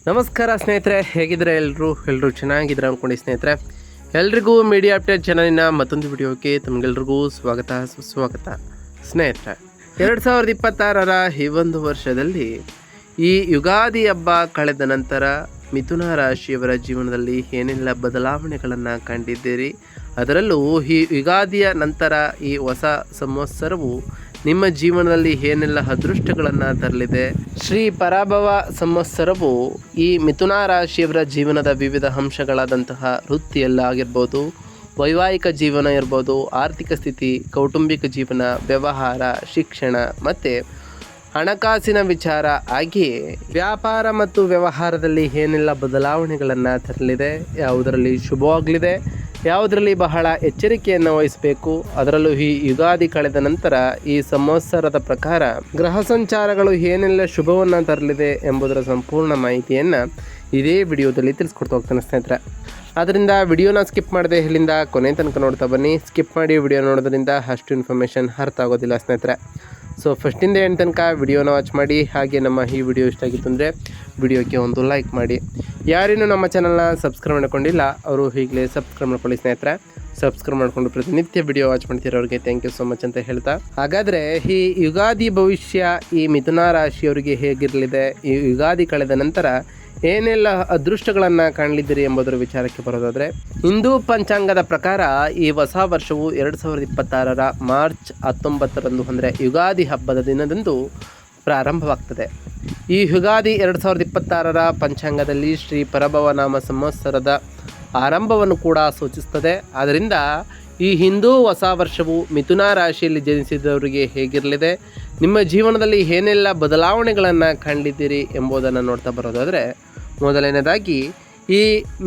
ನಮಸ್ಕಾರ ಸ್ನೇಹಿತರೆ, ಹೇಗಿದ್ರೆ ಎಲ್ಲರೂ ಚೆನ್ನಾಗಿದ್ರೆ ಅಂದ್ಕೊಂಡು ಸ್ನೇಹಿತರೆ, ಎಲ್ರಿಗೂ ಮೀಡಿಯಾ ಅಪ್ಡೇಟ್ ಚಾನಲಿನ ಮತ್ತೊಂದು ವಿಡಿಯೋಕ್ಕೆ ತಮಗೆಲ್ರಿಗೂ ಸ್ವಾಗತ ಸುಸ್ವಾಗತ. ಸ್ನೇಹಿತರೆ, 2026ರ ಈ ಒಂದು ವರ್ಷದಲ್ಲಿ ಈ ಯುಗಾದಿ ಹಬ್ಬ ಕಳೆದ ನಂತರ ಮಿಥುನ ರಾಶಿಯವರ ಜೀವನದಲ್ಲಿ ಏನೆಲ್ಲ ಬದಲಾವಣೆಗಳನ್ನು ಕಂಡಿದ್ದೀರಿ, ಅದರಲ್ಲೂ ಈ ಯುಗಾದಿಯ ನಂತರ ಈ ಹೊಸ ಸಂವತ್ಸರವು ನಿಮ್ಮ ಜೀವನದಲ್ಲಿ ಏನೆಲ್ಲ ಅದೃಷ್ಟಗಳನ್ನು ತರಲಿದೆ. ಶ್ರೀ ಪರಾಭವ ಸಂವತ್ಸರವು ಈ ಮಿಥುನ ರಾಶಿಯವರ ಜೀವನದ ವಿವಿಧ ಅಂಶಗಳಾದಂತಹ ವೃತ್ತಿಯಲ್ಲಾಗಿರ್ಬೋದು, ವೈವಾಹಿಕ ಜೀವನ ಇರ್ಬೋದು, ಆರ್ಥಿಕ ಸ್ಥಿತಿ, ಕೌಟುಂಬಿಕ ಜೀವನ, ವ್ಯವಹಾರ, ಶಿಕ್ಷಣ ಮತ್ತು ಹಣಕಾಸಿನ ವಿಚಾರ, ಹಾಗೆಯೇ ವ್ಯಾಪಾರ ಮತ್ತು ವ್ಯವಹಾರದಲ್ಲಿ ಏನೆಲ್ಲ ಬದಲಾವಣೆಗಳನ್ನು ತರಲಿದೆ, ಯಾವುದರಲ್ಲಿ ಶುಭವಾಗಲಿದೆ, ಯಾವುದರಲ್ಲಿ ಬಹಳ ಎಚ್ಚರಿಕೆಯನ್ನು ವಹಿಸಬೇಕು, ಅದರಲ್ಲೂ ಈ ಯುಗಾದಿ ಕಳೆದ ನಂತರ ಈ ಸಂವತ್ಸರದ ಪ್ರಕಾರ ಗ್ರಹ ಸಂಚಾರಗಳು ಏನೆಲ್ಲ ಶುಭವನ್ನು ತರಲಿದೆ ಎಂಬುದರ ಸಂಪೂರ್ಣ ಮಾಹಿತಿಯನ್ನು ಇದೇ ವಿಡಿಯೋದಲ್ಲಿ ತಿಳಿಸ್ಕೊಡ್ತಾ ಹೋಗ್ತಾನೆ ಸ್ನೇಹಿತರೆ. ಆದ್ದರಿಂದ ವಿಡಿಯೋನ ಸ್ಕಿಪ್ ಮಾಡದೆ ಇಲ್ಲಿಂದ ಕೊನೆ ತನಕ ನೋಡ್ತಾ ಬನ್ನಿ. ಸ್ಕಿಪ್ ಮಾಡಿ ವಿಡಿಯೋ ನೋಡೋದ್ರಿಂದ ಅಷ್ಟು ಇನ್ಫಾರ್ಮೇಷನ್ ಅರ್ಥ ಆಗೋದಿಲ್ಲ ಸ್ನೇಹಿತರೆ. ಸೊ ಫಸ್ಟಿಂದ ಎಂಡ್ ತನಕ ವಿಡಿಯೋನ ವಾಚ್ ಮಾಡಿ. ಹಾಗೆ ನಮ್ಮ ಈ ವಿಡಿಯೋ ಇಷ್ಟ ಆಗಿತ್ತು ಅಂದರೆ ವಿಡಿಯೋಕ್ಕೆ ಒಂದು ಲೈಕ್ ಮಾಡಿ. ಯಾರೇನು ನಮ್ಮ ಚಾನಲ್ನ ಸಬ್ಸ್ಕ್ರೈಬ್ ಮಾಡ್ಕೊಂಡಿಲ್ಲ ಅವರು ಈಗಲೇ ಸಬ್ಸ್ಕ್ರೈಬ್ ಮಾಡ್ಕೊಳ್ಳಿ ಸ್ನೇಹಿತರೆ. ಸಬ್ಸ್ಕ್ರೈಬ್ ಮಾಡಿಕೊಂಡು ಪ್ರತಿನಿತ್ಯ ವಿಡಿಯೋ ವಾಚ್ ಮಾಡ್ತಿರೋರಿಗೆ ಥ್ಯಾಂಕ್ ಯು ಸೊ ಮಚ್ ಅಂತ ಹೇಳ್ತಾ, ಹಾಗಾದರೆ ಈ ಯುಗಾದಿ ಭವಿಷ್ಯ ಈ ಮಿಥುನ ರಾಶಿಯವರಿಗೆ ಹೇಗಿರಲಿದೆ, ಈ ಯುಗಾದಿ ಕಳೆದ ನಂತರ ಏನೆಲ್ಲ ಅದೃಷ್ಟಗಳನ್ನು ಕಾಣಲಿದ್ದೀರಿ ಎಂಬುದರ ವಿಚಾರಕ್ಕೆ ಬರೋದಾದರೆ, ಹಿಂದೂ ಪಂಚಾಂಗದ ಪ್ರಕಾರ ಈ ಹೊಸ ವರ್ಷವು 2026ರ ಮಾರ್ಚ್ 19ರಂದು ಅಂದರೆ ಯುಗಾದಿ ಹಬ್ಬದ ದಿನದಂದು ಪ್ರಾರಂಭವಾಗ್ತದೆ. ಈ ಯುಗಾದಿ 2026ರ ಪಂಚಾಂಗದಲ್ಲಿ ಶ್ರೀ ಪರಭವ ನಾಮ ಸಂವತ್ಸರದ ಆರಂಭವನ್ನು ಕೂಡ ಸೂಚಿಸ್ತದೆ. ಆದ್ದರಿಂದ ಈ ಹಿಂದೂ ಹೊಸ ವರ್ಷವು ಮಿಥುನ ರಾಶಿಯಲ್ಲಿ ಜನಿಸಿದವರಿಗೆ ಹೇಗಿರಲಿದೆ, ನಿಮ್ಮ ಜೀವನದಲ್ಲಿ ಏನೆಲ್ಲ ಬದಲಾವಣೆಗಳನ್ನು ಕಾಣಲಿದ್ದೀರಿ ಎಂಬುದನ್ನು ನೋಡ್ತಾ ಬರೋದಾದರೆ, ಮೊದಲನೇದಾಗಿ ಈ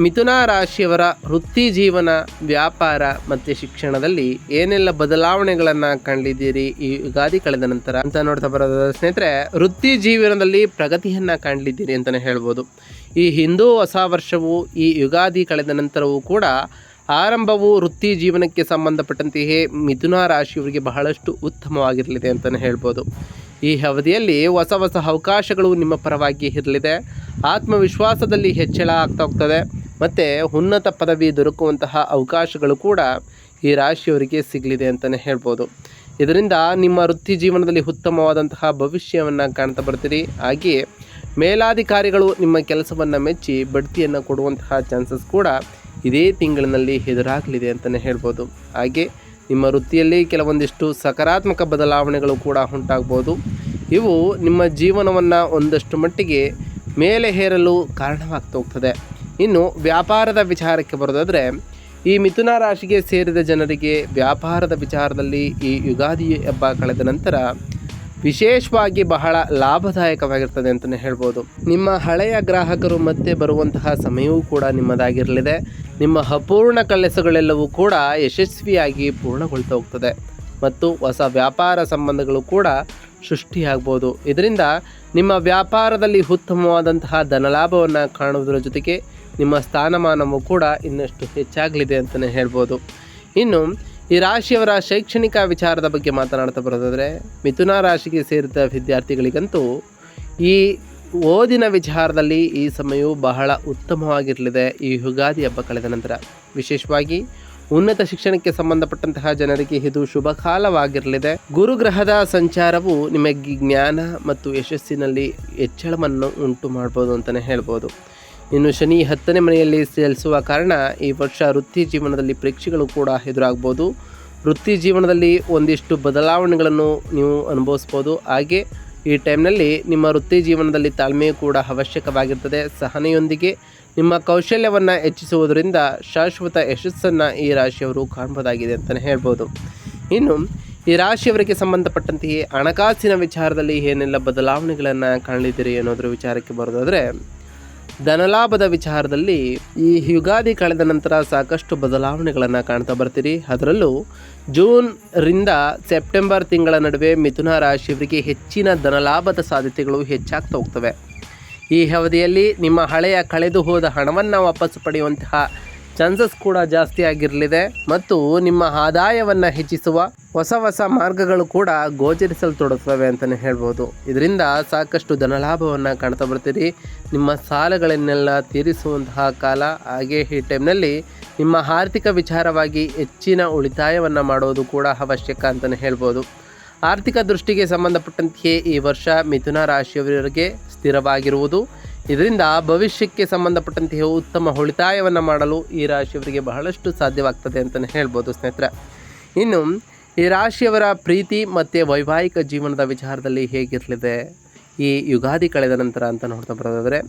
ಮಿಥುನ ರಾಶಿಯವರ ವೃತ್ತಿ ಜೀವನ, ವ್ಯಾಪಾರ ಮತ್ತು ಶಿಕ್ಷಣದಲ್ಲಿ ಏನೆಲ್ಲ ಬದಲಾವಣೆಗಳನ್ನು ಕಾಣಲಿದ್ದೀರಿ ಈ ಯುಗಾದಿ ಕಳೆದ ನಂತರ ಅಂತ ನೋಡ್ತಾ ಬರೋದಾದ್ರೆ ಸ್ನೇಹಿತರೆ, ವೃತ್ತಿ ಜೀವನದಲ್ಲಿ ಪ್ರಗತಿಯನ್ನು ಕಾಣಲಿದ್ದೀರಿ ಅಂತಲೇ ಹೇಳ್ಬೋದು. ಈ ಹಿಂದೂ ಹೊಸ ವರ್ಷವು ಈ ಯುಗಾದಿ ಕಳೆದ ನಂತರವೂ ಕೂಡ ಆರಂಭವು ವೃತ್ತಿ ಜೀವನಕ್ಕೆ ಸಂಬಂಧಪಟ್ಟಂತೆಯೇ ಮಿಥುನ ರಾಶಿಯವರಿಗೆ ಬಹಳಷ್ಟು ಉತ್ತಮವಾಗಿರಲಿದೆ ಅಂತಲೇ ಹೇಳ್ಬೋದು. ಈ ಅವಧಿಯಲ್ಲಿ ಹೊಸ ಹೊಸ ಅವಕಾಶಗಳು ನಿಮ್ಮ ಪರವಾಗಿ ಇರಲಿದೆ. ಆತ್ಮವಿಶ್ವಾಸದಲ್ಲಿ ಹೆಚ್ಚಳ ಆಗ್ತಾ ಹೋಗ್ತದೆ ಮತ್ತು ಉನ್ನತ ಪದವಿ ದೊರಕುವಂತಹ ಅವಕಾಶಗಳು ಕೂಡ ಈ ರಾಶಿಯವರಿಗೆ ಸಿಗಲಿದೆ ಅಂತಲೇ ಹೇಳ್ಬೋದು. ಇದರಿಂದ ನಿಮ್ಮ ವೃತ್ತಿ ಜೀವನದಲ್ಲಿ ಉತ್ತಮವಾದಂತಹ ಭವಿಷ್ಯವನ್ನು ಕಾಣ್ತಾ ಬರ್ತೀರಿ. ಹಾಗೆಯೇ ಮೇಲಾಧಿಕಾರಿಗಳು ನಿಮ್ಮ ಕೆಲಸವನ್ನು ಮೆಚ್ಚಿ ಬಡ್ತಿಯನ್ನು ಕೊಡುವಂತಹ ಚಾನ್ಸಸ್ ಕೂಡ ಇದೇ ತಿಂಗಳಿನಲ್ಲಿ ಎದುರಾಗಲಿದೆ ಅಂತಲೇ ಹೇಳ್ಬೋದು. ಹಾಗೆ ನಿಮ್ಮ ವೃತ್ತಿಯಲ್ಲಿ ಕೆಲವೊಂದಿಷ್ಟು ಸಕಾರಾತ್ಮಕ ಬದಲಾವಣೆಗಳು ಕೂಡ ಉಂಟಾಗ್ಬೋದು. ಇವು ನಿಮ್ಮ ಜೀವನವನ್ನು ಒಂದಷ್ಟು ಮಟ್ಟಿಗೆ ಮೇಲೆ ಹೇರಲು ಕಾರಣವಾಗ್ತಾ ಹೋಗ್ತದೆ. ಇನ್ನು ವ್ಯಾಪಾರದ ವಿಚಾರಕ್ಕೆ ಬರೋದಾದರೆ, ಈ ಮಿಥುನ ರಾಶಿಗೆ ಸೇರಿದ ಜನರಿಗೆ ವ್ಯಾಪಾರದ ವಿಚಾರದಲ್ಲಿ ಈ ಯುಗಾದಿ ಹಬ್ಬ ಕಳೆದ ನಂತರ ವಿಶೇಷವಾಗಿ ಬಹಳ ಲಾಭದಾಯಕವಾಗಿರ್ತದೆ ಅಂತಲೇ ಹೇಳ್ಬೋದು. ನಿಮ್ಮ ಹಳೆಯ ಗ್ರಾಹಕರು ಮತ್ತೆ ಬರುವಂತಹ ಸಮಯವೂ ಕೂಡ ನಿಮ್ಮದಾಗಿರಲಿದೆ. ನಿಮ್ಮ ಅಪೂರ್ಣ ಕೆಲಸಗಳೆಲ್ಲವೂ ಕೂಡ ಯಶಸ್ವಿಯಾಗಿ ಪೂರ್ಣಗೊಳ್ತಾ ಹೋಗ್ತದೆ ಮತ್ತು ಹೊಸ ವ್ಯಾಪಾರ ಸಂಬಂಧಗಳು ಕೂಡ ಸೃಷ್ಟಿಯಾಗ್ಬೋದು. ಇದರಿಂದ ನಿಮ್ಮ ವ್ಯಾಪಾರದಲ್ಲಿ ಉತ್ತಮವಾದಂತಹ ಧನಲಾಭವನ್ನು ಕಾಣುವುದರ ಜೊತೆಗೆ ನಿಮ್ಮ ಸ್ಥಾನಮಾನವೂ ಕೂಡ ಇನ್ನಷ್ಟು ಹೆಚ್ಚಾಗಲಿದೆ ಅಂತಲೇ ಹೇಳ್ಬೋದು. ಇನ್ನು ಈ ರಾಶಿಯವರ ಶೈಕ್ಷಣಿಕ ವಿಚಾರದ ಬಗ್ಗೆ ಮಾತನಾಡ್ತಾ ಬರೋದಾದರೆ, ಮಿಥುನ ರಾಶಿಗೆ ಸೇರಿದ ವಿದ್ಯಾರ್ಥಿಗಳಿಗಂತೂ ಈ ಓದಿನ ವಿಚಾರದಲ್ಲಿ ಈ ಸಮಯವು ಬಹಳ ಉತ್ತಮವಾಗಿರಲಿದೆ. ಈ ಯುಗಾದಿ ಹಬ್ಬ ಕಳೆದ ನಂತರ ವಿಶೇಷವಾಗಿ ಉನ್ನತ ಶಿಕ್ಷಣಕ್ಕೆ ಸಂಬಂಧಪಟ್ಟಂತಹ ಜನರಿಗೆ ಇದು ಶುಭ ಕಾಲವಾಗಿರಲಿದೆ. ಗುರುಗ್ರಹದ ಸಂಚಾರವು ನಿಮಗೆ ಜ್ಞಾನ ಮತ್ತು ಯಶಸ್ಸಿನಲ್ಲಿ ಹೆಚ್ಚಳವನ್ನು ಉಂಟು ಮಾಡ್ಬೋದು ಅಂತಲೇ ಹೇಳ್ಬೋದು. ಇನ್ನು ಶನಿ 10ನೇ ಮನೆಯಲ್ಲಿ ಚಲಿಸುವ ಕಾರಣ ಈ ವರ್ಷ ವೃತ್ತಿ ಜೀವನದಲ್ಲಿ ಪರೀಕ್ಷೆಗಳು ಕೂಡ ಎದುರಾಗ್ಬೋದು. ವೃತ್ತಿ ಜೀವನದಲ್ಲಿ ಒಂದಿಷ್ಟು ಬದಲಾವಣೆಗಳನ್ನು ನೀವು ಅನುಭವಿಸ್ಬೋದು. ಹಾಗೆ ಈ ಟೈಮ್ನಲ್ಲಿ ನಿಮ್ಮ ವೃತ್ತಿ ಜೀವನದಲ್ಲಿ ತಾಳ್ಮೆಯೂ ಕೂಡ ಅವಶ್ಯಕವಾಗಿರ್ತದೆ. ಸಹನೆಯೊಂದಿಗೆ ನಿಮ್ಮ ಕೌಶಲ್ಯವನ್ನು ಹೆಚ್ಚಿಸುವುದರಿಂದ ಶಾಶ್ವತ ಯಶಸ್ಸನ್ನು ಈ ರಾಶಿಯವರು ಕಾಣಬಹುದಾಗಿದೆ ಅಂತಲೇ ಹೇಳ್ಬೋದು. ಇನ್ನು ಈ ರಾಶಿಯವರಿಗೆ ಸಂಬಂಧಪಟ್ಟಂತೆಯೇ ಹಣಕಾಸಿನ ವಿಚಾರದಲ್ಲಿ ಏನೆಲ್ಲ ಬದಲಾವಣೆಗಳನ್ನು ಕಾಣಲಿದ್ದೀರಿ ಅನ್ನೋದ್ರ ವಿಚಾರಕ್ಕೆ ಬರೋದಾದರೆ, ಧನಲಾಭದ ವಿಚಾರದಲ್ಲಿ ಈ ಯುಗಾದಿ ಕಳೆದ ನಂತರ ಸಾಕಷ್ಟು ಬದಲಾವಣೆಗಳನ್ನು ಕಾಣ್ತಾ ಬರ್ತೀರಿ. ಅದರಲ್ಲೂ ಜೂನ್ ರಿಂದ ಸೆಪ್ಟೆಂಬರ್ ತಿಂಗಳ ನಡುವೆ ಮಿಥುನ ರಾಶಿಯವರಿಗೆ ಹೆಚ್ಚಿನ ಧನಲಾಭದ ಸಾಧ್ಯತೆಗಳು ಹೆಚ್ಚಾಗ್ತಾ ಹೋಗ್ತವೆ. ಈ ಅವಧಿಯಲ್ಲಿ ನಿಮ್ಮ ಹಳೆಯ ಕಳೆದು ಹೋದ ಹಣವನ್ನು ವಾಪಸ್ಸು ಪಡೆಯುವಂತಹ ಚಾನ್ಸಸ್ ಕೂಡ ಜಾಸ್ತಿ ಆಗಿರಲಿದೆ ಮತ್ತು ನಿಮ್ಮ ಆದಾಯವನ್ನು ಹೆಚ್ಚಿಸುವ ಹೊಸ ಮಾರ್ಗಗಳು ಕೂಡ ಗೋಚರಿಸಲ್ತೊಡಗ್ತವೆ ಅಂತಲೇ ಹೇಳ್ಬೋದು. ಇದರಿಂದ ಸಾಕಷ್ಟು ಧನಲಾಭವನ್ನು ಕಾಣ್ತಾ ಬರ್ತೀರಿ. ನಿಮ್ಮ ಸಾಲಗಳನ್ನೆಲ್ಲ ತೀರಿಸುವಂತಹ ಕಾಲ. ಹಾಗೆ ಈ ಟೈಮ್ನಲ್ಲಿ ನಿಮ್ಮ ಆರ್ಥಿಕ ವಿಚಾರವಾಗಿ ಹೆಚ್ಚಿನ ಉಳಿತಾಯವನ್ನು ಮಾಡೋದು ಕೂಡ ಅವಶ್ಯಕ ಅಂತಲೇ ಹೇಳ್ಬೋದು. ಆರ್ಥಿಕ ದೃಷ್ಟಿಗೆ ಸಂಬಂಧಪಟ್ಟಂತೆಯೇ ಈ ವರ್ಷ ಮಿಥುನ ರಾಶಿಯವರಿಗೆ ಸ್ಥಿರವಾಗಿರುವುದು. ಇದರಿಂದ ಭವಿಷ್ಯಕ್ಕೆ ಸಂಬಂಧಪಟ್ಟಂತೆಯೇ ಉತ್ತಮ ಉಳಿತಾಯವನ್ನು ಮಾಡಲು ಈ ರಾಶಿಯವರಿಗೆ ಬಹಳಷ್ಟು ಸಾಧ್ಯವಾಗ್ತದೆ ಅಂತಲೇ ಹೇಳ್ಬೋದು ಸ್ನೇಹಿತರೆ. ಇನ್ನು ಈ ರಾಶಿಯವರ ಪ್ರೀತಿ ಮತ್ತು ವೈವಾಹಿಕ ಜೀವನದ ವಿಚಾರದಲ್ಲಿ ಹೇಗಿರಲಿದೆ ಈ ಯುಗಾದಿ ಕಳೆದ ನಂತರ ಅಂತ ನೋಡ್ತಾ ಬರೋದಾದರೆ,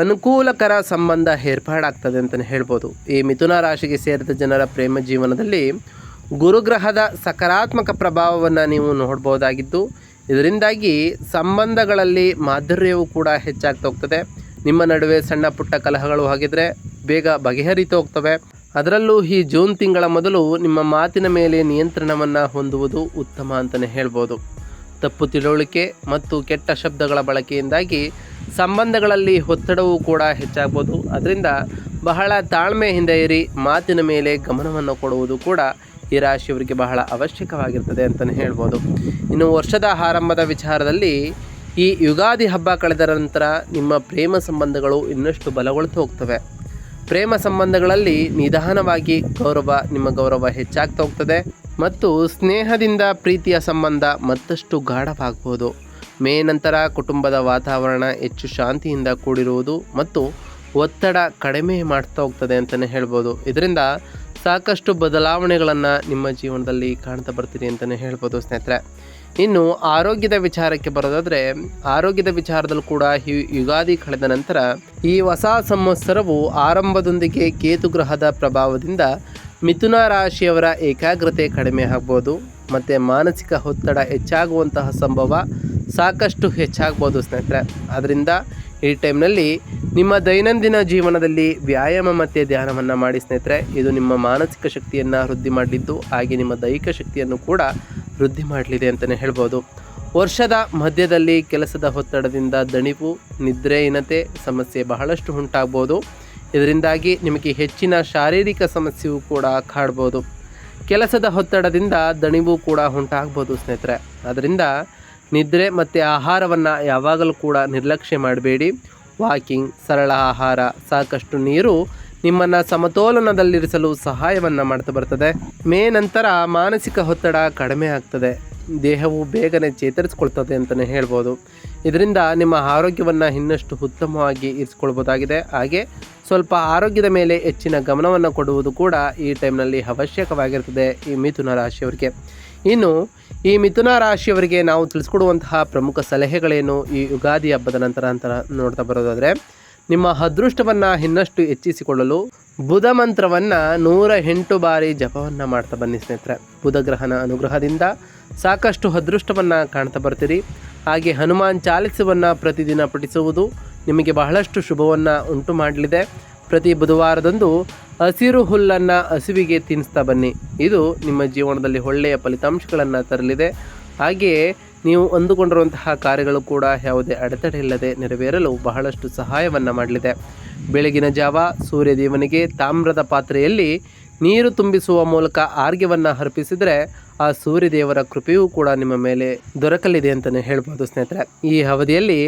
ಅನುಕೂಲಕರ ಸಂಬಂಧ ಏರ್ಪಾಡಾಗ್ತದೆ ಅಂತಲೇ ಹೇಳ್ಬೋದು. ಈ ಮಿಥುನ ರಾಶಿಗೆ ಸೇರಿದ ಜನರ ಪ್ರೇಮ ಜೀವನದಲ್ಲಿ ಗುರುಗ್ರಹದ ಸಕಾರಾತ್ಮಕ ಪ್ರಭಾವವನ್ನು ನೀವು ನೋಡ್ಬೋದಾಗಿದ್ದು, ಇದರಿಂದಾಗಿ ಸಂಬಂಧಗಳಲ್ಲಿ ಮಾಧುರ್ಯವೂ ಕೂಡ ಹೆಚ್ಚಾಗ್ತಾ ಹೋಗ್ತದೆ. ನಿಮ್ಮ ನಡುವೆ ಸಣ್ಣ ಪುಟ್ಟ ಕಲಹಗಳು ಆಗಿದ್ರೆ ಬೇಗ ಬಗೆಹರಿತು ಹೋಗ್ತವೆ. ಅದರಲ್ಲೂ ಈ ಜೂನ್ ತಿಂಗಳ ಮೊದಲು ನಿಮ್ಮ ಮಾತಿನ ಮೇಲೆ ನಿಯಂತ್ರಣವನ್ನು ಹೊಂದುವುದು ಉತ್ತಮ ಅಂತಲೇ ಹೇಳ್ಬೋದು. ತಪ್ಪು ತಿಳುವಳಿಕೆ ಮತ್ತು ಕೆಟ್ಟ ಶಬ್ದಗಳ ಬಳಕೆಯಿಂದಾಗಿ ಸಂಬಂಧಗಳಲ್ಲಿ ಒತ್ತಡವೂ ಕೂಡ ಹೆಚ್ಚಾಗ್ಬೋದು. ಅದರಿಂದ ಬಹಳ ತಾಳ್ಮೆಯಿಂದ ಇರಿ. ಮಾತಿನ ಮೇಲೆ ಗಮನವನ್ನು ಕೊಡುವುದು ಕೂಡ ಈ ರಾಶಿಯವರಿಗೆ ಬಹಳ ಅವಶ್ಯಕವಾಗಿರ್ತದೆ ಅಂತಲೇ ಹೇಳ್ಬೋದು. ಇನ್ನು ವರ್ಷದ ಆರಂಭದ ವಿಚಾರದಲ್ಲಿ ಈ ಯುಗಾದಿ ಹಬ್ಬ ಕಳೆದ ನಂತರ ನಿಮ್ಮ ಪ್ರೇಮ ಸಂಬಂಧಗಳು ಇನ್ನಷ್ಟು ಬಲಗೊಳ್ತಾ ಹೋಗ್ತವೆ. ಪ್ರೇಮ ಸಂಬಂಧಗಳಲ್ಲಿ ನಿಧಾನವಾಗಿ ನಿಮ್ಮ ಗೌರವ ಹೆಚ್ಚಾಗ್ತಾ ಹೋಗ್ತದೆ ಮತ್ತು ಸ್ನೇಹದಿಂದ ಪ್ರೀತಿಯ ಸಂಬಂಧ ಮತ್ತಷ್ಟು ಗಾಢವಾಗ್ಬೋದು. ಮೇ ನಂತರ ಕುಟುಂಬದ ವಾತಾವರಣ ಹೆಚ್ಚು ಶಾಂತಿಯಿಂದ ಕೂಡಿರುವುದು ಮತ್ತು ಒತ್ತಡ ಕಡಿಮೆ ಮಾಡ್ತಾ ಹೋಗ್ತದೆ ಅಂತಲೇ ಹೇಳ್ಬೋದು. ಇದರಿಂದ ಸಾಕಷ್ಟು ಬದಲಾವಣೆಗಳನ್ನು ನಿಮ್ಮ ಜೀವನದಲ್ಲಿ ಕಾಣ್ತಾ ಬರ್ತೀರಿ ಅಂತಲೇ ಹೇಳ್ಬೋದು ಸ್ನೇಹಿತರೆ. ಇನ್ನು ಆರೋಗ್ಯದ ವಿಚಾರಕ್ಕೆ ಬರೋದಾದರೆ, ಆರೋಗ್ಯದ ವಿಚಾರದಲ್ಲೂ ಕೂಡ ಈ ಯುಗಾದಿ ಕಳೆದ ನಂತರ ಈ ಹೊಸ ಸಂವತ್ಸರವು ಆರಂಭದೊಂದಿಗೆ ಕೇತು ಗ್ರಹದ ಪ್ರಭಾವದಿಂದ ಮಿಥುನ ರಾಶಿಯವರ ಏಕಾಗ್ರತೆ ಕಡಿಮೆ ಆಗ್ಬೋದು ಮತ್ತು ಮಾನಸಿಕ ಒತ್ತಡ ಹೆಚ್ಚಾಗುವಂತಹ ಸಂಭವ ಸಾಕಷ್ಟು ಹೆಚ್ಚಾಗ್ಬೋದು ಸ್ನೇಹಿತರೆ. ಆದ್ದರಿಂದ ಈ ಟೈಮ್ನಲ್ಲಿ ನಿಮ್ಮ ದೈನಂದಿನ ಜೀವನದಲ್ಲಿ ವ್ಯಾಯಾಮ ಮತ್ತು ಧ್ಯಾನವನ್ನು ಮಾಡಿ ಸ್ನೇಹಿತರೆ. ಇದು ನಿಮ್ಮ ಮಾನಸಿಕ ಶಕ್ತಿಯನ್ನು ವೃದ್ಧಿ ಮಾಡಲಿದ್ದು, ಹಾಗೆ ನಿಮ್ಮ ದೈಹಿಕ ಶಕ್ತಿಯನ್ನು ಕೂಡ ವೃದ್ಧಿ ಮಾಡಲಿದೆ ಅಂತಲೇ ಹೇಳ್ಬೋದು. ವರ್ಷದ ಮಧ್ಯದಲ್ಲಿ ಕೆಲಸದ ಒತ್ತಡದಿಂದ ದಣಿವು, ನಿದ್ರೆಹೀನತೆ ಸಮಸ್ಯೆ ಬಹಳಷ್ಟು ಉಂಟಾಗ್ಬೋದು. ಇದರಿಂದಾಗಿ ನಿಮಗೆ ಹೆಚ್ಚಿನ ಶಾರೀರಿಕ ಸಮಸ್ಯೆಯೂ ಕೂಡ ಕಾಡ್ಬೋದು. ಕೆಲಸದ ಒತ್ತಡದಿಂದ ದಣಿವು ಕೂಡ ಉಂಟಾಗ್ಬೋದು ಸ್ನೇಹಿತರೆ. ಅದರಿಂದ ನಿದ್ರೆ ಮತ್ತು ಆಹಾರವನ್ನು ಯಾವಾಗಲೂ ಕೂಡ ನಿರ್ಲಕ್ಷ್ಯ ಮಾಡಬೇಡಿ. ವಾಕಿಂಗ್, ಸರಳ ಆಹಾರ, ಸಾಕಷ್ಟು ನೀರು ನಿಮ್ಮನ್ನು ಸಮತೋಲನದಲ್ಲಿರಿಸಲು ಸಹಾಯವನ್ನು ಮಾಡ್ತಾ ಬರ್ತದೆ. ಮೇ ನಂತರ ಮಾನಸಿಕ ಒತ್ತಡ ಕಡಿಮೆ ಆಗ್ತದೆ. ದೇಹವು ಬೇಗನೆ ಚೇತರಿಸ್ಕೊಳ್ತದೆ ಅಂತಲೇ ಹೇಳ್ಬೋದು. ಇದರಿಂದ ನಿಮ್ಮ ಆರೋಗ್ಯವನ್ನು ಇನ್ನಷ್ಟು ಉತ್ತಮವಾಗಿ ಇರಿಸ್ಕೊಳ್ಬೋದಾಗಿದೆ. ಹಾಗೆ ಸ್ವಲ್ಪ ಆರೋಗ್ಯದ ಮೇಲೆ ಹೆಚ್ಚಿನ ಗಮನವನ್ನು ಕೊಡುವುದು ಕೂಡ ಈ ಟೈಮ್ನಲ್ಲಿ ಅವಶ್ಯಕವಾಗಿರ್ತದೆ ಈ ಮಿಥುನ ರಾಶಿಯವರಿಗೆ. ಇನ್ನು ಈ ಮಿಥುನ ರಾಶಿಯವರಿಗೆ ನಾವು ತಿಳಿಸ್ಕೊಡುವಂತಹ ಪ್ರಮುಖ ಸಲಹೆಗಳೇನು ಈ ಯುಗಾದಿ ಹಬ್ಬದ ನಂತರ ಅಂತ ನೋಡ್ತಾ ಬರೋದಾದರೆ, ನಿಮ್ಮ ಅದೃಷ್ಟವನ್ನು ಇನ್ನಷ್ಟು ಹೆಚ್ಚಿಸಿಕೊಳ್ಳಲು ಬುಧ ಮಂತ್ರವನ್ನು 108 ಬಾರಿ ಜಪವನ್ನು ಮಾಡ್ತಾ ಬನ್ನಿ ಸ್ನೇಹಿತರೆ. ಬುಧ ಗ್ರಹನ ಅನುಗ್ರಹದಿಂದ ಸಾಕಷ್ಟು ಅದೃಷ್ಟವನ್ನು ಕಾಣ್ತಾ ಬರ್ತೀರಿ. ಹಾಗೆ ಹನುಮಾನ್ ಚಾಲಿಸವನ್ನು ಪ್ರತಿದಿನ ಪಠಿಸುವುದು ನಿಮಗೆ ಬಹಳಷ್ಟು ಶುಭವನ್ನು ಉಂಟು ಮಾಡಲಿದೆ. ಪ್ರತಿ ಬುಧವಾರದಂದು ಹಸಿರು ಹುಲ್ಲನ್ನು ಹಸುವಿಗೆ ತಿನ್ನಿಸ್ತಾ ಬನ್ನಿ. ಇದು ನಿಮ್ಮ ಜೀವನದಲ್ಲಿ ಒಳ್ಳೆಯ ಫಲಿತಾಂಶಗಳನ್ನು ತರಲಿದೆ. ಹಾಗೆಯೇ ನೀವು ಅಂದುಕೊಂಡಿರುವಂತಹ ಕಾರ್ಯಗಳು ಕೂಡ ಯಾವುದೇ ಅಡೆತಡೆ ಇಲ್ಲದೆ ನೆರವೇರಲು ಬಹಳಷ್ಟು ಸಹಾಯವನ್ನು ಮಾಡಲಿದೆ. ಬೆಳಗಿನ ಜಾವ ಸೂರ್ಯದೇವನಿಗೆ ತಾಮ್ರದ ಪಾತ್ರೆಯಲ್ಲಿ ನೀರು ತುಂಬಿಸುವ ಮೂಲಕ ಆರ್ಘ್ಯವನ್ನು ಅರ್ಪಿಸಿದರೆ ಆ ಸೂರ್ಯದೇವರ ಕೃಪೆಯೂ ಕೂಡ ನಿಮ್ಮ ಮೇಲೆ ದೊರಕಲಿದೆ ಅಂತಲೇ ಹೇಳ್ಬೋದು ಸ್ನೇಹಿತರೆ. ಈ ಅವಧಿಯಲ್ಲಿ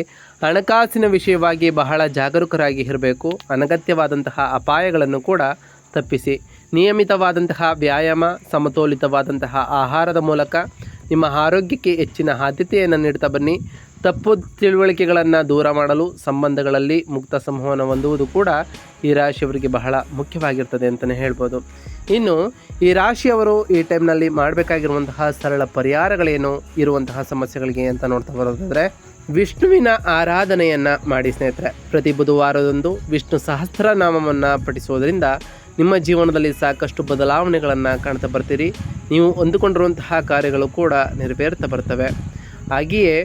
ಹಣಕಾಸಿನ ವಿಷಯವಾಗಿ ಬಹಳ ಜಾಗರೂಕರಾಗಿ ಇರಬೇಕು. ಅನಗತ್ಯವಾದಂತಹ ಅಪಾಯಗಳನ್ನು ಕೂಡ ತಪ್ಪಿಸಿ ನಿಯಮಿತವಾದಂತಹ ವ್ಯಾಯಾಮ, ಸಮತೋಲಿತವಾದಂತಹ ಆಹಾರದ ಮೂಲಕ ನಿಮ್ಮ ಆರೋಗ್ಯಕ್ಕೆ ಹೆಚ್ಚಿನ ಆದ್ಯತೆಯನ್ನು ನೀಡ್ತಾ ಬನ್ನಿ. ತಪ್ಪು ತಿಳುವಳಿಕೆಗಳನ್ನು ದೂರ ಮಾಡಲು ಸಂಬಂಧಗಳಲ್ಲಿ ಮುಕ್ತ ಸಂವಹನ ಹೊಂದುವುದು ಕೂಡ ಈ ರಾಶಿಯವರಿಗೆ ಬಹಳ ಮುಖ್ಯವಾಗಿರ್ತದೆ ಅಂತಲೇ ಹೇಳ್ಬೋದು. ಇನ್ನು ಈ ರಾಶಿಯವರು ಈ ಟೈಮ್ನಲ್ಲಿ ಮಾಡಬೇಕಾಗಿರುವಂತಹ ಸರಳ ಪರಿಹಾರಗಳೇನು ಇರುವಂತಹ ಸಮಸ್ಯೆಗಳಿಗೆ ಅಂತ ನೋಡ್ತಾ ಬರೋದಾದರೆ, ವಿಷ್ಣುವಿನ ಆರಾಧನೆಯನ್ನು ಮಾಡಿ ಸ್ನೇಹಿತರೆ. ಪ್ರತಿ ಬುಧವಾರದಂದು ವಿಷ್ಣು ಸಹಸ್ರನಾಮವನ್ನು ಪಠಿಸುವುದರಿಂದ ನಿಮ್ಮ ಜೀವನದಲ್ಲಿ ಸಾಕಷ್ಟು ಬದಲಾವಣೆಗಳನ್ನು ಕಾಣ್ತಾ ಬರ್ತೀರಿ. ನೀವು ಅಂದುಕೊಂಡಿರುವಂತಹ ಕಾರ್ಯಗಳು ಕೂಡ ನೆರವೇರ್ತಾ ಬರ್ತವೆ. ಹಾಗೆಯೇ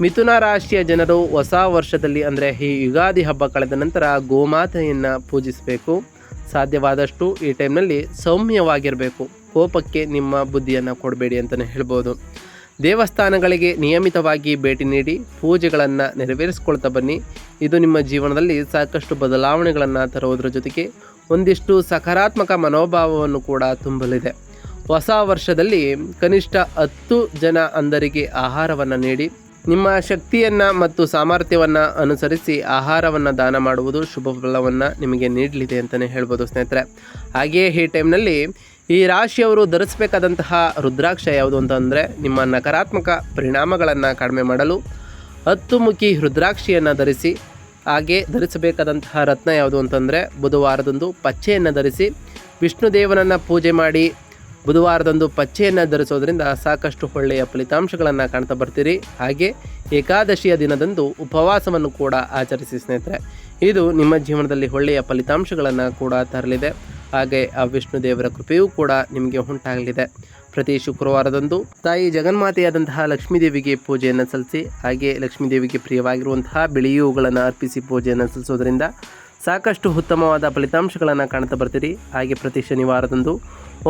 ಮಿಥುನ ರಾಶಿಯ ಜನರು ಹೊಸ ವರ್ಷದಲ್ಲಿ ಅಂದರೆ ಈ ಯುಗಾದಿ ಹಬ್ಬ ಕಳೆದ ನಂತರ ಗೋಮಾತೆಯನ್ನು ಪೂಜಿಸಬೇಕು. ಸಾಧ್ಯವಾದಷ್ಟು ಈ ಟೈಮ್ನಲ್ಲಿ ಸೌಮ್ಯವಾಗಿರಬೇಕು. ಕೋಪಕ್ಕೆ ನಿಮ್ಮ ಬುದ್ಧಿಯನ್ನು ಕೊಡಬೇಡಿ ಅಂತಲೇ ಹೇಳ್ಬೋದು. ದೇವಸ್ಥಾನಗಳಿಗೆ ನಿಯಮಿತವಾಗಿ ಭೇಟಿ ನೀಡಿ ಪೂಜೆಗಳನ್ನು ನೆರವೇರಿಸ್ಕೊಳ್ತಾ ಬನ್ನಿ. ಇದು ನಿಮ್ಮ ಜೀವನದಲ್ಲಿ ಸಾಕಷ್ಟು ಬದಲಾವಣೆಗಳನ್ನು ತರುವುದರ ಜೊತೆಗೆ ಒಂದಿಷ್ಟು ಸಕಾರಾತ್ಮಕ ಮನೋಭಾವವನ್ನು ಕೂಡ ತುಂಬಲಿದೆ. ಹೊಸ ವರ್ಷದಲ್ಲಿ ಕನಿಷ್ಠ 10 ಜನ ಅಂಧರಿಗೆ ಆಹಾರವನ್ನು ನೀಡಿ ನಿಮ್ಮ ಶಕ್ತಿಯನ್ನು ಮತ್ತು ಸಾಮರ್ಥ್ಯವನ್ನು ಅನುಸರಿಸಿ ಆಹಾರವನ್ನು ದಾನ ಮಾಡುವುದು ಶುಭ ಫಲವನ್ನು ನಿಮಗೆ ನೀಡಲಿದೆ ಅಂತಲೇ ಹೇಳ್ಬೋದು ಸ್ನೇಹಿತರೆ. ಹಾಗೆಯೇ ಈ ಟೈಮ್ನಲ್ಲಿ ಈ ರಾಶಿಯವರು ಧರಿಸಬೇಕಾದಂತಹ ರುದ್ರಾಕ್ಷ ಯಾವುದು ಅಂತಂದರೆ, ನಿಮ್ಮ ನಕಾರಾತ್ಮಕ ಪರಿಣಾಮಗಳನ್ನು ಕಡಿಮೆ ಮಾಡಲು 10 ಮುಖಿ ರುದ್ರಾಕ್ಷಿಯನ್ನು ಧರಿಸಿ. ಹಾಗೆ ಧರಿಸಬೇಕಾದಂತಹ ರತ್ನ ಯಾವುದು ಅಂತಂದರೆ, ಬುಧವಾರದಂದು ಪಚ್ಚೆಯನ್ನು ಧರಿಸಿ. ವಿಷ್ಣು ದೇವನನ್ನು ಪೂಜೆ ಮಾಡಿ ಬುಧವಾರದಂದು ಪಚ್ಚೆಯನ್ನು ಧರಿಸೋದ್ರಿಂದ ಸಾಕಷ್ಟು ಒಳ್ಳೆಯ ಫಲಿತಾಂಶಗಳನ್ನು ಕಾಣ್ತಾ ಬರ್ತೀರಿ. ಹಾಗೆ ಏಕಾದಶಿಯ ದಿನದಂದು ಉಪವಾಸವನ್ನು ಕೂಡ ಆಚರಿಸಿ ಸ್ನೇಹಿತರೆ. ಇದು ನಿಮ್ಮ ಜೀವನದಲ್ಲಿ ಒಳ್ಳೆಯ ಫಲಿತಾಂಶಗಳನ್ನು ಕೂಡ ತರಲಿದೆ. ಹಾಗೆ ಆ ವಿಷ್ಣು ದೇವರ ಕೃಪೆಯೂ ಕೂಡ ನಿಮಗೆ ಉಂಟಾಗಲಿದೆ. ಪ್ರತಿ ಶುಕ್ರವಾರದಂದು ತಾಯಿ ಜಗನ್ಮಾತೆಯಾದಂತಹ ಲಕ್ಷ್ಮೀದೇವಿಗೆ ಪೂಜೆಯನ್ನು ಸಲ್ಲಿಸಿ. ಹಾಗೆ ಲಕ್ಷ್ಮೀದೇವಿಗೆ ಪ್ರಿಯವಾಗಿರುವಂತಹ ಬಿಳಿಯೂಗಳನ್ನು ಅರ್ಪಿಸಿ ಪೂಜೆಯನ್ನು ಸಲ್ಲಿಸೋದ್ರಿಂದ ಸಾಕಷ್ಟು ಉತ್ತಮವಾದ ಫಲಿತಾಂಶಗಳನ್ನು ಕಾಣ್ತಾ ಬರ್ತೀರಿ. ಹಾಗೆ ಪ್ರತಿ ಶನಿವಾರದಂದು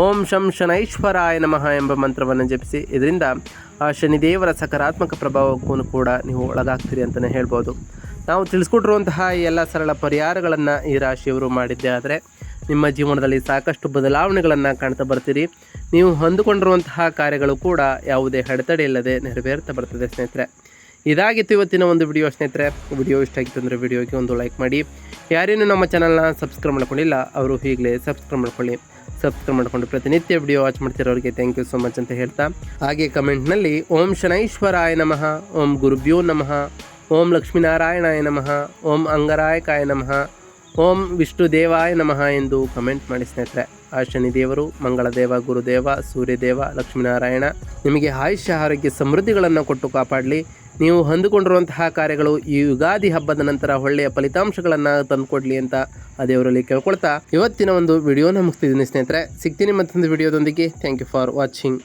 ಓಂ ಶಂ ಶನೈಶ್ವರಾಯ ನಮಃ ಎಂಬ ಮಂತ್ರವನ್ನು ಜಪಿಸಿ. ಇದರಿಂದ ಆ ಶನಿದೇವರ ಸಕಾರಾತ್ಮಕ ಪ್ರಭಾವಕ್ಕೂ ಕೂಡ ನೀವು ಒಳಗಾಗ್ತೀರಿ ಅಂತಲೇ ಹೇಳ್ಬೋದು. ನಾವು ತಿಳಿಸ್ಕೊಟ್ಟಿರುವಂತಹ ಎಲ್ಲ ಸರಳ ಪರಿಹಾರಗಳನ್ನು ಈ ರಾಶಿಯವರು ಮಾಡಿದ್ದೇ ಆದರೆ ನಿಮ್ಮ ಜೀವನದಲ್ಲಿ ಸಾಕಷ್ಟು ಬದಲಾವಣೆಗಳನ್ನು ಕಾಣ್ತಾ ಬರ್ತೀರಿ. ನೀವು ಹೊಂದಿಕೊಂಡಿರುವಂತಹ ಕಾರ್ಯಗಳು ಕೂಡ ಯಾವುದೇ ಅಡೆತಡೆ ಇಲ್ಲದೆ ನೆರವೇರ್ತಾ ಬರ್ತದೆ ಸ್ನೇಹಿತರೆ. ಇದಾಗಿತ್ತು ಇವತ್ತಿನ ಒಂದು ವಿಡಿಯೋ ಸ್ನೇಹಿತರೆ. ವಿಡಿಯೋ ಇಷ್ಟ ಆಗಿತ್ತು ಅಂದರೆ ವಿಡಿಯೋಗೆ ಒಂದು ಲೈಕ್ ಮಾಡಿ. ಯಾರೇನು ನಮ್ಮ ಚಾನಲ್ನ ಸಬ್ಸ್ಕ್ರೈಬ್ ಮಾಡ್ಕೊಂಡಿಲ್ಲ ಅವರು ಈಗಲೇ ಸಬ್ಸ್ಕ್ರೈಬ್ ಮಾಡ್ಕೊಳ್ಳಿ. ಸಬ್ಸ್ಕ್ರೈಬ್ ಮಾಡಿಕೊಂಡು ಪ್ರತಿನಿತ್ಯ ವಿಡಿಯೋ ವಾಚ್ ಮಾಡ್ತಿರೋರಿಗೆ ಥ್ಯಾಂಕ್ ಯು ಸೊ ಮಚ್ ಅಂತ ಹೇಳ್ತಾ, ಹಾಗೆ ಕಮೆಂಟ್ನಲ್ಲಿ ಓಂ ಶನೈಶ್ವರಾಯ ನಮಃ, ಓಂ ಗುರುಭ್ಯೋ ನಮಃ, ಓಂ ಲಕ್ಷ್ಮೀನಾರಾಯಣಾಯ ನಮಃ, ಓಂ ಅಂಗರಾಯಕಾಯ ನಮಃ, ಓಂ ವಿಷ್ಣು ದೇವಾಯ ನಮಃ ಎಂದು ಕಮೆಂಟ್ ಮಾಡಿ ಸ್ನೇಹಿತರೆ. ಆ ಶನಿದೇವರು, ಮಂಗಳದೇವ, ಗುರುದೇವ, ಸೂರ್ಯದೇವ, ಲಕ್ಷ್ಮೀನಾರಾಯಣ ನಿಮಗೆ ಆಯುಷ್ಯ ಆರೋಗ್ಯ ಸಮೃದ್ಧಿಗಳನ್ನು ಕೊಟ್ಟು ಕಾಪಾಡಲಿ. ನೀವು ಹೊಂದಿಕೊಂಡಿರುವಂತಹ ಕಾರ್ಯಗಳು ಈ ಯುಗಾದಿ ಹಬ್ಬದ ನಂತರ ಒಳ್ಳೆಯ ಫಲಿತಾಂಶಗಳನ್ನು ತಂದುಕೊಡ್ಲಿ ಅಂತ ಆ ದೇವರಲ್ಲಿ ಕೇಳ್ಕೊಳ್ತಾ ಇವತ್ತಿನ ಒಂದು ವಿಡಿಯೋನ ಮುಗಿಸ್ತಿದ್ದೀನಿ ಸ್ನೇಹಿತರೆ. ಸಿಗ್ತೀನಿ ಮತ್ತೊಂದು ವಿಡಿಯೋದೊಂದಿಗೆ. Thank you for watching.